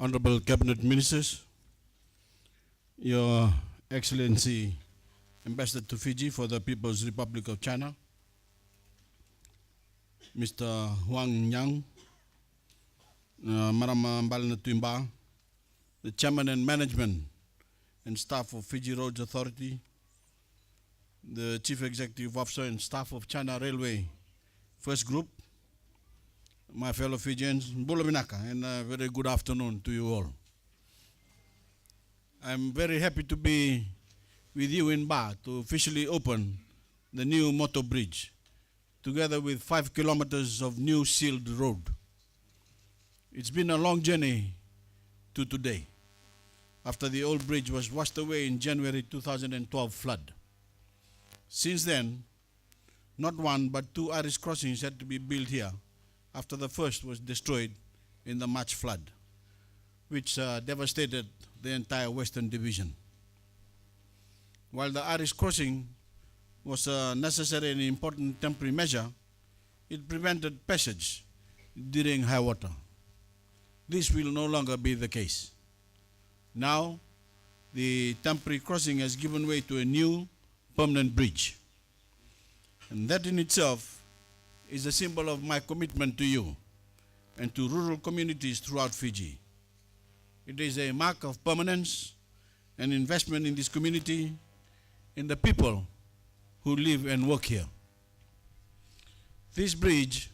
Honorable Cabinet Ministers, Your Excellency Ambassador to Fiji for the People's Republic of China, Mr. Huang Yang, Marama Mbalna Tuimba, the Chairman and Management and Staff of Fiji Roads Authority, the Chief Executive Officer and Staff of China Railway First Group, my fellow Fijians, Bula Minaka, and a very good afternoon to you all. I'm very happy to be with you in Ba to officially open the new Moto Bridge, together with 5 kilometers of new sealed road. It's been a long journey to today, after the old bridge was washed away in January 2012 flood. Since then, not one but 2 Irish crossings had to be built here, after the first was destroyed in the March flood, which devastated the entire Western Division. While the Irish crossing was a necessary and important temporary measure, it prevented passage during high water. This will no longer be the case. Now, the temporary crossing has given way to a new permanent bridge. And that in itself is a symbol of my commitment to you and to rural communities throughout Fiji. It is a mark of permanence and investment in this community, in the people who live and work here. This bridge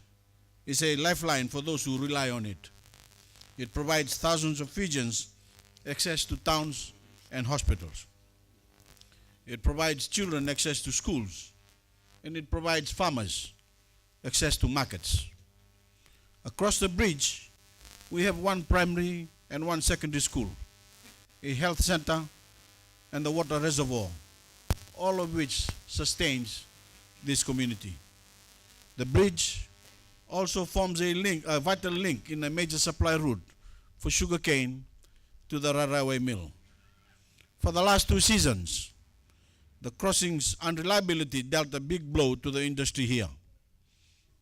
is a lifeline for those who rely on it. It provides thousands of Fijians access to towns and hospitals. It provides children access to schools, and it provides farmers access to markets. Across the bridge, we have 1 primary and 1 secondary school, a health center, and a water reservoir, all of which sustains this community. The bridge also forms a vital link in a major supply route for sugarcane to the railway mill. For the last 2 seasons, the crossing's unreliability dealt a big blow to the industry here.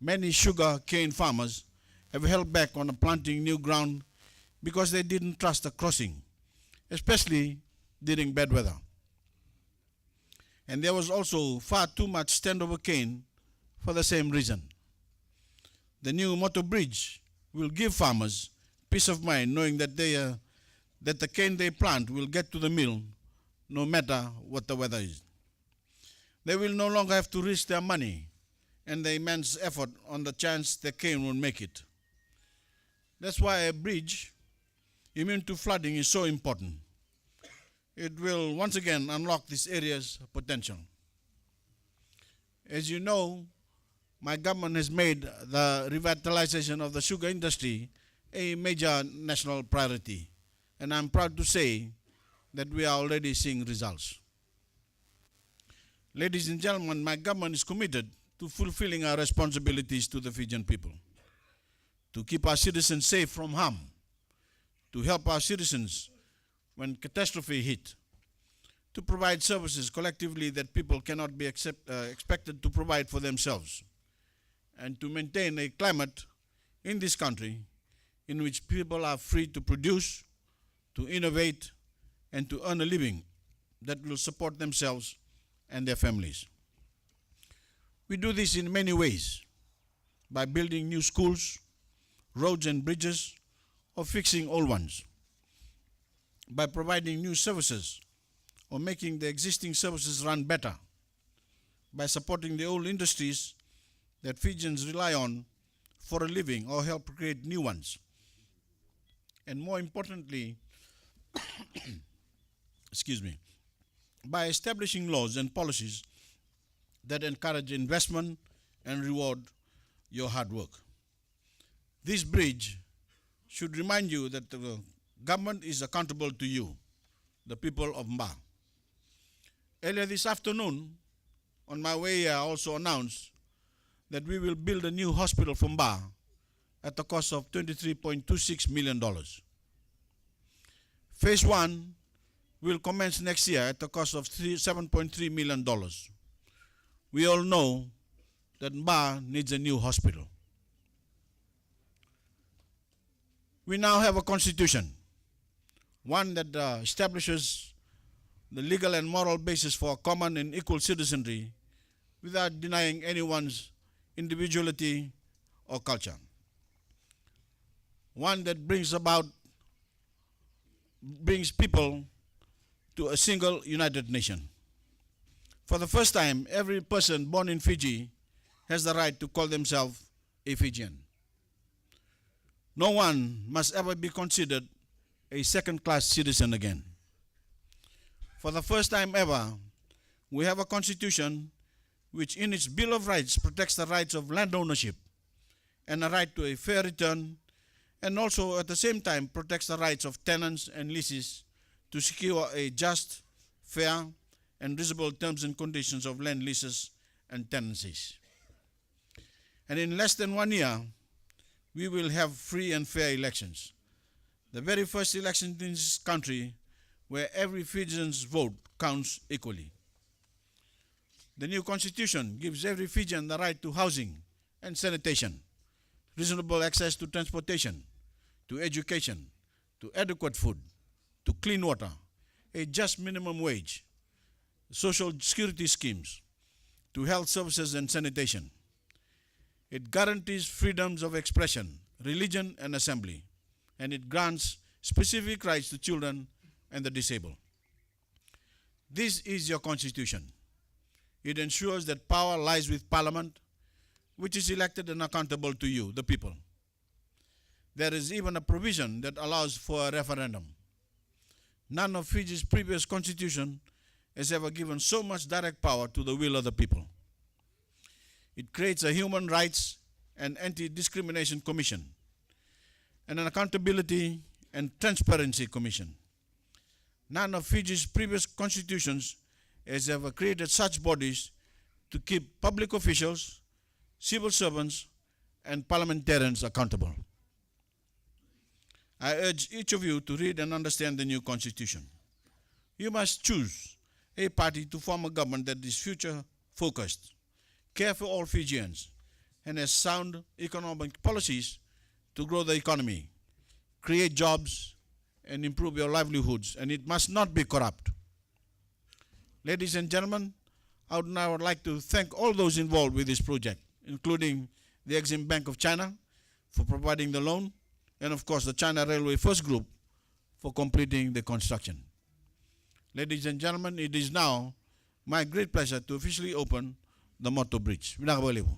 Many sugar cane farmers have held back on planting new ground because they didn't trust the crossing, especially during bad weather. And there was also far too much standover cane for the same reason. The new Moto Bridge will give farmers peace of mind knowing that that the cane they plant will get to the mill no matter what the weather is. They will no longer have to risk their money and the immense effort on the chance the cane will make it. That's why a bridge immune to flooding is so important. It will once again unlock this area's potential. As you know, my government has made the revitalization of the sugar industry a major national priority, and I'm proud to say that we are already seeing results. Ladies and gentlemen, my government is committed to fulfilling our responsibilities to the Fijian people, to keep our citizens safe from harm, to help our citizens when catastrophe hit, to provide services collectively that people cannot be expected to provide for themselves, and to maintain a climate in this country in which people are free to produce, to innovate, and to earn a living that will support themselves and their families. We do this in many ways, by building new schools, roads and bridges, or fixing old ones, by providing new services or making the existing services run better, by supporting the old industries that Fijians rely on for a living or help create new ones, and more importantly, by establishing laws and policies that encourage investment and reward your hard work. This bridge should remind you that the government is accountable to you, the people of Mba. Earlier this afternoon, on my way here, I also announced that we will build a new hospital for Mba at the cost of $23.26 million. Phase 1 will commence next year at the cost of $7.3 million. We all know that Mba needs a new hospital. We now have a constitution one that establishes the legal and moral basis for a common and equal citizenry without denying anyone's individuality or culture. One that brings people to a single united nation. For the first time, every person born in Fiji has the right to call themselves a Fijian. No one must ever be considered a second-class citizen again. For the first time ever, we have a constitution which in its Bill of Rights protects the rights of land ownership and a right to a fair return, and also at the same time protects the rights of tenants and leases to secure a just, fair, and reasonable terms and conditions of land leases and tenancies. And in less than 1 year, we will have free and fair elections. The very first election in this country where every Fijian's vote counts equally. The new constitution gives every Fijian the right to housing and sanitation, reasonable access to transportation, to education, to adequate food, to clean water, a just minimum wage, social security schemes, to health services and sanitation. It guarantees freedoms of expression, religion, and assembly, and it grants specific rights to children and the disabled. This is your constitution. It ensures that power lies with Parliament, which is elected and accountable to you, the people. There is even a provision that allows for a referendum. None of Fiji's previous constitution has ever given so much direct power to the will of the people. It creates a Human Rights and Anti-Discrimination Commission and an Accountability and Transparency Commission. None of Fiji's previous constitutions has ever created such bodies to keep public officials, civil servants, and parliamentarians accountable. I urge each of you to read and understand the new constitution. You must choose a party to form a government that is future-focused, care for all Fijians, and has sound economic policies to grow the economy, create jobs, and improve your livelihoods, and it must not be corrupt. Ladies and gentlemen, I would now like to thank all those involved with this project, including the Exim Bank of China for providing the loan, and of course the China Railway First Group for completing the construction. Ladies and gentlemen, it is now my great pleasure to officially open the Moto Bridge. Minakabalibo.